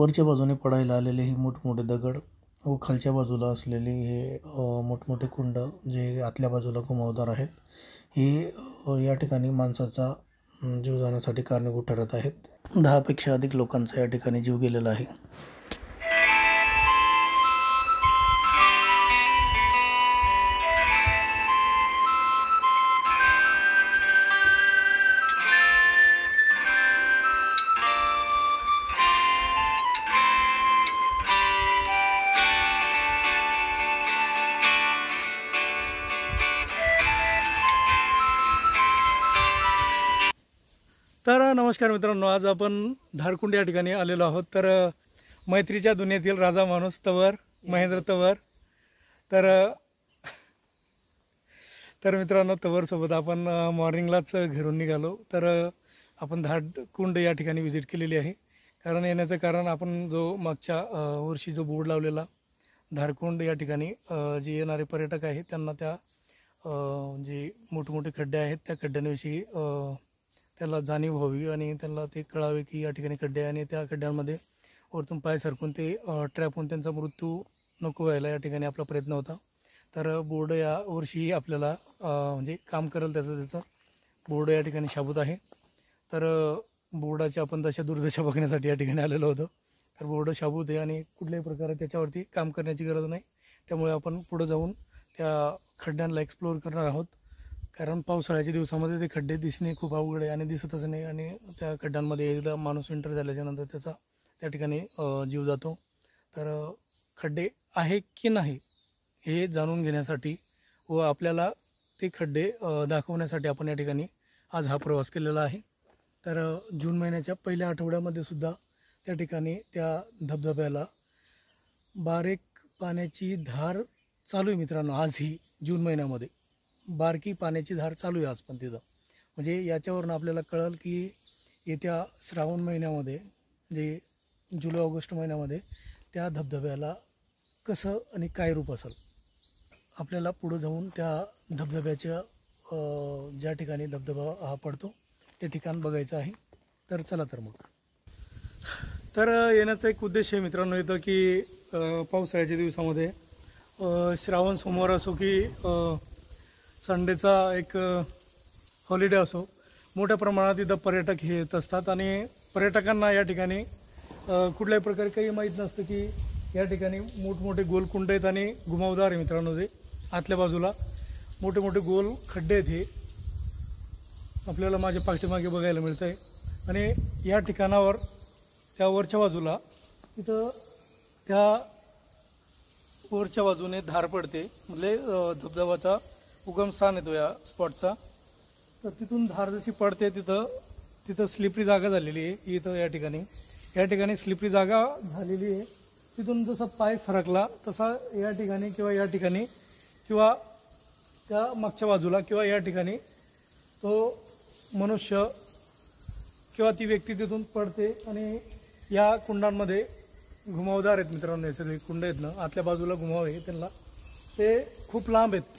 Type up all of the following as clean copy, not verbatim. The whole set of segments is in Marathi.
वरच्या बाजूने पडायला आलेले हे मोठमोठे दगड व खालच्या बाजूला असलेले हे मोठमोठे कुंड जे आतल्या बाजूला घुमावदार आहेत, हे या ठिकाणी माणसाचा जीव जाण्यासाठी कारणीभूत ठरत आहेत. 10 पेक्षा अधिक लोकांचा या ठिकाणी जीव गेलेला आहे. तर नमस्कार मित्रांनो, आज आपण धारकुंड या ठिकाणी आलेलो आहोत. तर मैत्रीच्या दुनियेतील राजा माणूस तवर महेंद्र तवर. तर मित्रांनो, तवरसोबत आपण मॉर्निंगलाच घरून निघालो. तर आपण धारकुंड या ठिकाणी व्हिजिट केलेली आहे. कारण येण्याचं कारण, आपण जो मागच्या वर्षी जो बोर्ड लावलेला धारकुंड या ठिकाणी जे येणारे पर्यटक आहेत त्यांना त्या जे मोठमोठे खड्डे आहेत त्या खड्ड्यांविषयी त्याला जाणीव व्हावी आणि त्यांना ते कळावे की या ठिकाणी खड्डे आहे आणि त्या खड्ड्यांमध्ये वरतून पाय सरकून ते ट्रॅप होऊन त्यांचा मृत्यू नको व्हायला या ठिकाणी आपला प्रयत्न होता. तर बोर्ड या वर्षी आपल्याला म्हणजे काम करेल त्याचं बोर्ड या ठिकाणी शाबूत आहे. तर बोर्डाची आपण तशा दुर्दशा बघण्यासाठी या ठिकाणी आलेलो होतो. तर बोर्ड शाबूत आहे आणि कुठल्याही प्रकारे त्याच्यावरती काम करण्याची गरज नाही. त्यामुळे आपण पुढे जाऊन त्या खड्ड्यांना एक्सप्लोअर करणार आहोत. कारण पावसाळ्याच्या दिवसामध्ये ते खड्डे दिसणे खूप अवघड आहे आणि दिसतच नाही. आणि त्या खड्ड्यांमध्ये एकदा माणूस एंटर झाल्याच्यानंतर त्याचा त्या ठिकाणी जीव जातो. तर खड्डे आहे की नाही हे जाणून घेण्यासाठी व आपल्याला ते खड्डे दाखवण्यासाठी आपण या ठिकाणी आज हा प्रवास केलेला आहे. तर जून महिन्याच्या पहिल्या आठवड्यामध्ये सुद्धा त्या ठिकाणी त्या धबधब्याला बारीक पाण्याची धार चालू आहे मित्रांनो. आजही जून महिन्यामध्ये बारकी पाण्याची धार चालू आहे आज पण तिथं. म्हणजे याच्यावरून आपल्याला कळेल की येत्या श्रावण महिन्यामध्ये, जे जुलै ऑगस्ट महिन्यामध्ये त्या धबधब्याला कसं आणि काय रूप असेल. आपल्याला पुढं जाऊन त्या धबधब्याच्या ज्या ठिकाणी धबधबा हा पडतो ते ठिकाण बघायचं आहे. तर चला तर मग. तर येण्याचा एक उद्देश आहे मित्रांनो इथं की पावसाळ्याच्या दिवसामध्ये श्रावण सोमवार असो की संडेचा एक हॉलिडे असो, मोठ्या प्रमाणात इथं पर्यटक हे येत असतात. आणि पर्यटकांना या ठिकाणी कुठल्याही प्रकारे काही माहीत नसतं की या ठिकाणी मोठमोठे गोलकुंड आहेत आणि घुमावदार आहे मित्रांनो. ते आतल्या बाजूला मोठे मोठे गोल खड्डे आहेत हे आपल्याला माझ्या पाठीमागे बघायला मिळतं आहे. आणि या ठिकाणावर त्या वरच्या बाजूला इथं त्या वरच्या बाजूने धार पडते. म्हणजे धबधबाचा उगमस्थान येतो या स्पॉटचा. तर तिथून धार जशी पडते तिथं स्लिपरी जागा झालेली आहे. इथं या ठिकाणी स्लिपरी जागा झालेली आहे. तिथून जसा पाय फरकला तसा या ठिकाणी किंवा त्या मागच्या बाजूला किंवा या ठिकाणी तो मनुष्य किंवा ती व्यक्ती तिथून पडते. आणि या कुंडांमध्ये घुमावदार आहेत मित्रांनो. हे सगळे कुंड आहेत ना, आतल्या बाजूला घुमाव आहे त्यांना, ते खूप लांब आहेत.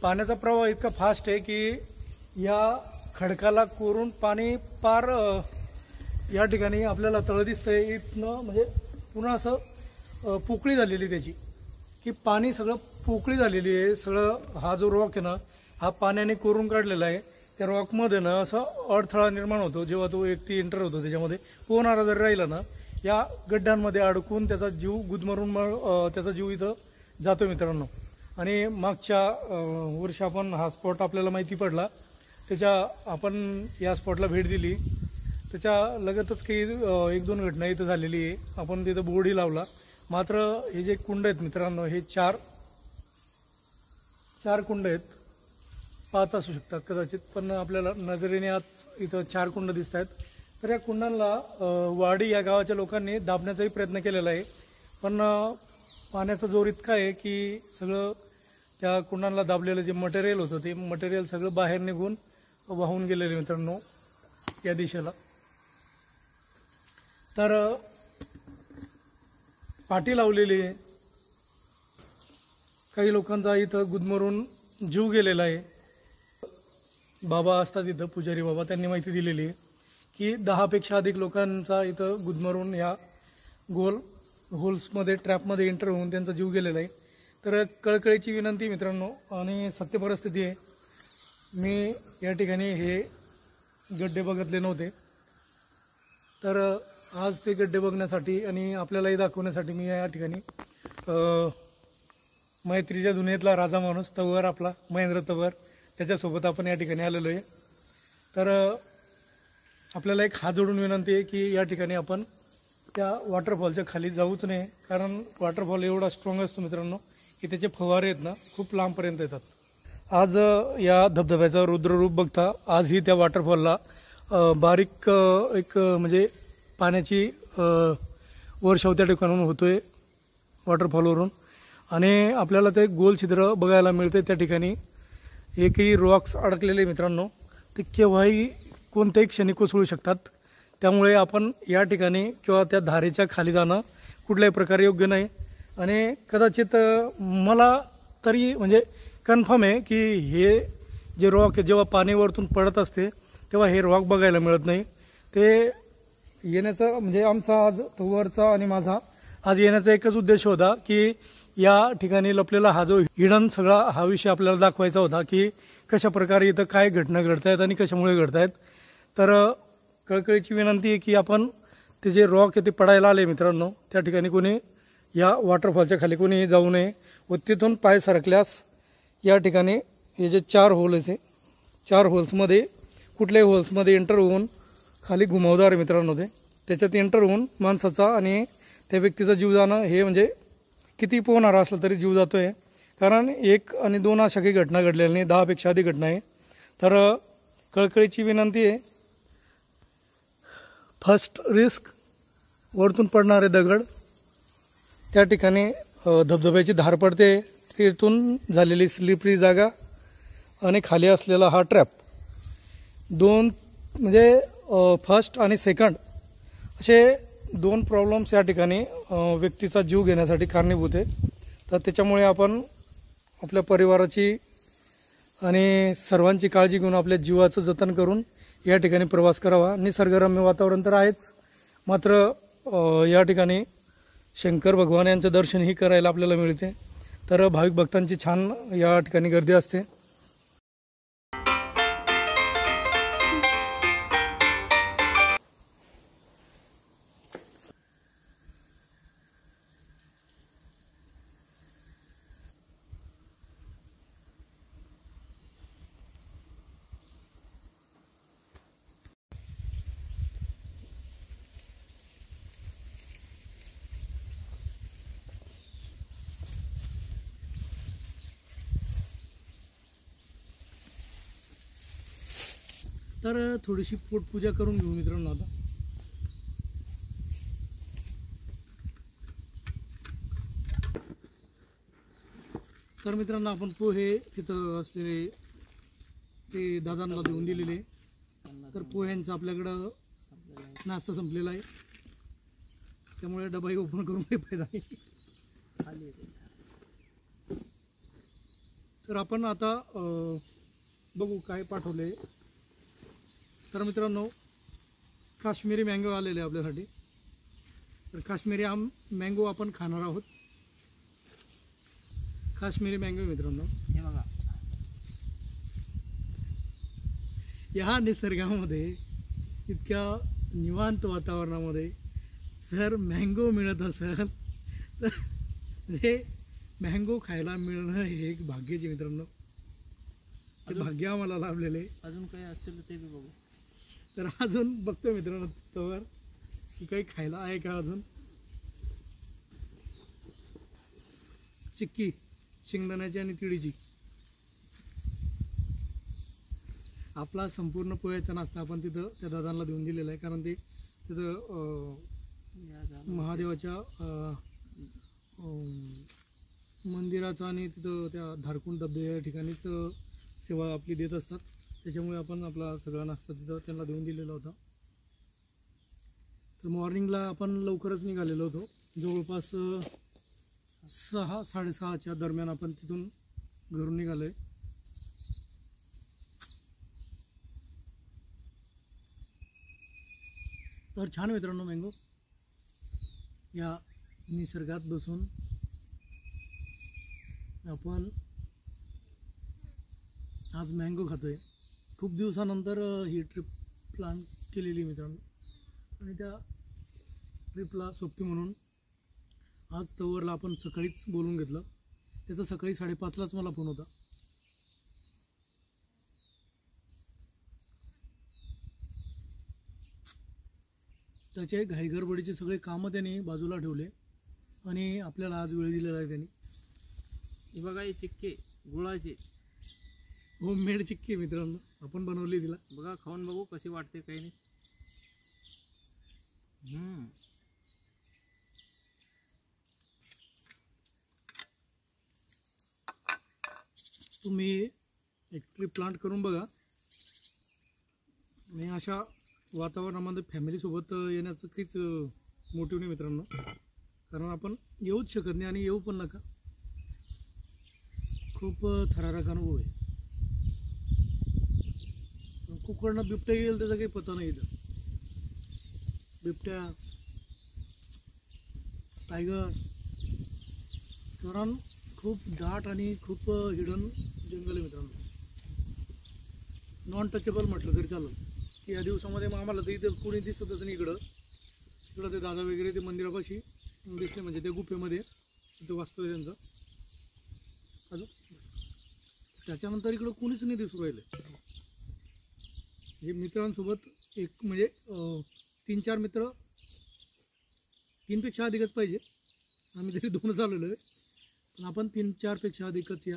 पाण्याचा प्रवाह इतका फास्ट आहे की या खडकाला कोरून पाणी पार या ठिकाणी आपल्याला तळ दिसतंय इथनं. म्हणजे पुन्हा असं पोकळी झालेली त्याची, की पाणी सगळं पोकळी झालेली आहे. सगळं हा जो रॉक आहे ना, हा पाण्याने कोरून काढलेला आहे. त्या रॉकमध्ये ना असं अडथळा निर्माण होतो जेव्हा तो व्यक्ती एंटर होतो. त्याच्यामध्ये पोहणारा जर राहिला ना, या गड्ड्यांमध्ये अडकून त्याचा जीव गुदमरून त्याचा जीव इथं जातो मित्रांनो. आणि मागच्या वर्षी आपण हा स्पॉट आपल्याला माहिती पडला, आपण या स्पॉटला भेट दिली. त्याच्या लगतच काही 1-2 घटना इथं झालेली आहे. आपण तिथं बोर्डही लावला. मात्र हे जे कुंड आहेत मित्रांनो, हे चार कुंड आहेत. 5 असू शकतात कदाचित, पण आपल्याला नजरेने आत इथं 4 कुंड दिसत आहेत. तर या कुंडांना वाडी या गावाच्या लोकांनी दाबण्याचाही प्रयत्न केलेला आहे. पण पाण्याचा जोर इतका आहे की सगळं त्या कुंडांना दाबलेलं जे मटेरियल होतं ते मटेरियल सगळं बाहेर निघून वाहून गेलेले मित्रांनो या दिशेला. तर पाठी लावलेली आहे. काही लोकांचा इथं गुदमरून जीव गेलेला आहे. बाबा असतात इथं, पुजारी बाबा, त्यांनी माहिती दिलेली आहे की 10 पेक्षा अधिक लोकांचा इथं गुदमरून या गोल होल्समध्ये ट्रॅपमध्ये एंटर होऊन त्यांचा जीव गेलेला आहे. तर कळकळीची विनंती मित्रांनो आणि सत्य परिस्थिती आहे. मी या ठिकाणी हे गड्डे बघितले नव्हते, तर आज ते गड्डे बघण्यासाठी आणि आपल्यालाही दाखवण्यासाठी मी या ठिकाणी मैत्रीच्या दुनियेतला राजा माणूस तवर आपला महेंद्र तवर त्याच्यासोबत आपण या ठिकाणी आलेलो आहे. तर आपल्याला एक हात जोडून विनंती आहे की या ठिकाणी आपण त्या वॉटरफॉलच्या खाली जाऊच नये, कारण वॉटरफॉल एवढा स्ट्रॉंग असतो मित्रांनो की त्याचे फवारे आहेत ना खूप लांबपर्यंत येतात. आज या धबधब्याचं रुद्ररूप बघता आजही त्या वॉटरफॉलला बारीक एक म्हणजे पाण्याची वर्षाव त्या ठिकाणून होतोय वॉटरफॉलवरून, आणि आपल्याला ते गोल छिद्र बघायला मिळते. त्या ठिकाणी एकही रॉक्स अडकलेले मित्रांनो ते केव्हाही कोणत्याही क्षणी कोसळू शकतात. त्यामुळे आपण या ठिकाणी किंवा त्या धारेच्या खाली जाणं कुठल्याही प्रकारे योग्य नाही. आणि कदाचित मला तरी म्हणजे कन्फर्म आहे की हे जे रॉक जेव्हा पाणी वरतून पडत असते तेव्हा हे रॉक बघायला मिळत नाही. ते येण्याचा म्हणजे आमचा आज तवरचा आणि माझा आज येण्याचा एकच उद्देश होता की या ठिकाणी लपलेला हा जो हिडन सगळा हा विषय आपल्याला दाखवायचा होता की कशा प्रकारे इथं काय घटना घडत आहेत आणि कशामुळे घडत आहेत. तर कळकळीची विनंती आहे की आपण ते जे रॉक आहे ते पडायला आले मित्रांनो, त्या ठिकाणी कोणी या वॉटरफॉलच्या खाली कोणी जाऊ नये व तिथून पाय सरकल्यास या ठिकाणी हे जे 4 होल्स आहे 4 होल्समध्ये कुठल्याही होल्समध्ये एंटर होऊन खाली घुमावदार मित्रांनो त्याच्यात एंटर होऊन माणसाचा आणि त्या व्यक्तीचा जीव जाणं हे म्हणजे किती पोहणारा असला तरी जीव जातो आहे. कारण 1 आणि 2 अशा काही घटना घडलेल्या नाही, 10 पेक्षा अधिक घटना आहे. तर कळकळीची विनंती आहे, फर्स्ट रिस्क वरतून पडणारे दगड, त्या ठिकाणी धबधब्याची धार पडते तिथून झालेली स्लिपरी जागा आणि खाली असलेला हा ट्रॅप, 2 म्हणजे फर्स्ट आणि सेकंड असे 2 प्रॉब्लेम्स या ठिकाणी व्यक्तीचा जीव घेण्यासाठी कारणीभूत आहे. तर त्याच्यामुळे आपण आपल्या परिवाराची आणि सर्वांची काळजी घेऊन आपल्या जीवाचं जतन करून या ठिकाणी प्रवास करावा. निसर्गरम्य वातावरण तर आहेच, मात्र या ठिकाणी शंकर भगवान यांचं दर्शनही करायला आपल्याला मिळते. तर भाविक भक्तांची छान या ठिकाणी गर्दी असते. तर थोडीशी पोटपूजा करून घेऊ मित्रांनो आता. तर मित्रांनो आपण पोहे तिथं असलेले ते दादांना देऊन दिलेले. तर पोह्यांचा आपल्याकडं नाश्ता संपलेला आहे, त्यामुळे डबाही ओपन करून काही फायदा नाही. तर आपण आता बघू काय पाठवले. तर मित्रांनो काश्मीरी मँगो आलेले आपल्यासाठी. तर काश्मीरी मँगो आपण खाणार आहोत. काश्मीरी मँगो मित्रांनो हे बघा, या निसर्गामध्ये इतक्या निवांत वातावरणामध्ये जर मँगो मिळत असेल तर हे मँगो खायला मिळणं हे एक भाग्याचे मित्रांनो, ते भाग्य आम्हाला लाभलेले. अजून काही असेल ते बी बघू. तर अजून बघतो मित्रांनो तोवर की काही खायला आहे का. अजून चिक्की शेंगदाण्याची आणि तिळीची आपला संपूर्ण पोह्याचा नाश्ता आपण तिथं त्या दादांना देऊन दिलेला आहे. कारण ते तिथं महादेवाच्या मंदिराचं आणि तिथं त्या धारकुंड धबधब्या या ठिकाणीच सेवा आपली देत असतात. त्याच्यामुळे आपण आपला सगळा नाश्ता तिथं त्यांना देऊन दिलेला होता. तर मॉर्निंगला आपण लवकरच निघालेलो होतो, जवळपास 6-6:30च्या दरम्यान आपण तिथून घरून निघालो आहे. तर छान मित्रांनो मँगो. या निसर्गात बसून आपण आज मँगो खातोय. खूप दिवसानंतर ही ट्रिप प्लॅन केलेली मित्रांनो, आणि त्या ट्रिपला सोबती म्हणून आज तवरला आपण सकाळीच बोलून घेतलं. त्याचा सकाळी 5:30लाच मला फोन होता. त्याचे घाईगडबडीचे सगळे कामं त्यांनी बाजूला ठेवले आणि आपल्याला आज वेळ दिलेला आहे त्यांनी. हे बघा, हे चिक्के गुळाचे होममेड चिक्की मित्रांनो, आपण बनवली तिला. बघा, खाऊन बघू कशी वाटते. काही नाही. तुम्ही एक ट्रिप प्लॅन करून बघा, आणि अशा वातावरणामध्ये फॅमिलीसोबत येण्याचं काहीच मोटिव्ह नाही मित्रांनो, कारण आपण येऊच शकत नाही आणि येऊ पण नका. खूप थरारक अनुभव आहे. कुकडनं बिबट्या येईल त्याचा काही पता नाही. इथं बिबट्या, टायगर, कारण खूप दाट आणि खूप हिडन जंगल आहे मित्रांनो. नॉन टचेबल म्हटलं तरी चालेल की या दिवसामध्ये मग आम्हाला तर इथं कोणी दिसतच नाही. इकडं ते दादा वगैरे ते मंदिरापाशी दिसले, म्हणजे त्या गुफेमध्ये तिथं वाचतोय त्यांचं. अजून त्याच्यानंतर इकडं कोणीच नाही दिसू राहिलं. हे मित्रांसोबत एक म्हणजे 3-4 मित्र, 3पेक्षा अधिकच पाहिजे. आम्ही तरी 2च आलेलो आहे, पण आपण 3-4पेक्षा अधिकच या.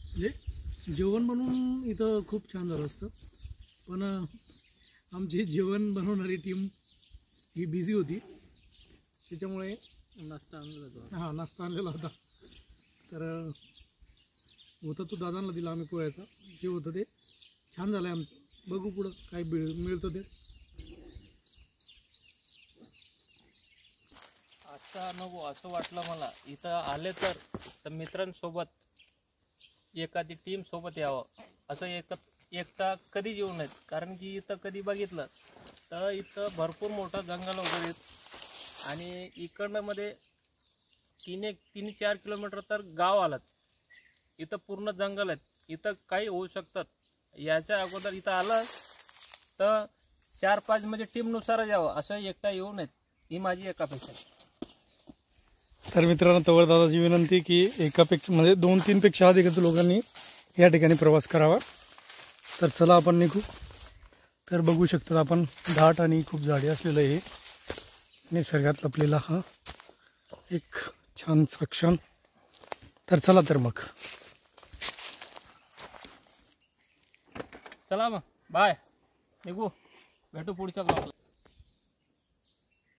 म्हणजे जेवण बनवून इथं खूप छान झालं असतं, पण आमची जेवण बनवणारी टीम ही बिझी होती, त्याच्यामुळे नाश्ता आणला होता. हां, नाश्ता आणलेला होता. तर होता तो दादांना दिला आम्ही पोह्याचा. जे होतं ते छान झालं आहे आमचं. बघू पुढं काय मिळतं ते. आजचा अनुभव असं वाटलं मला, इथं आले तर मित्रांसोबत एखादी टीम सोबत यावं. असं एकटा कधी येऊ नयेत, कारण की इथं कधी बघितलं तर इथं भरपूर मोठं जंगल वगैरे आहेत, आणि इकडनं मध्ये 3-4 किलोमीटर तर गाव आलं. इथं पूर्ण जंगल आहेत. इथं काही होऊ शकतात. याच्या अगोदर इथं आलं तर 4-5 म्हणजे टीमनुसारच यावं, असं एकटा येऊ नयेत. ही माझी एक अपेक्षा. तर मित्रांनो, तवर दादाची विनंती की एकापेक्षा म्हणजे 2-3पेक्षा अधिकच लोकांनी या ठिकाणी प्रवास करावा. तर चला आपण निघू. तर बघू शकतात आपण, दाट आणि खूप झाडी असलेलं हे निसर्गात लपलेला हा एक छानसा क्षण. तर चला तर मग, चला मग, बाय, निघू, भेटू पुढच्या ब्लॉगला.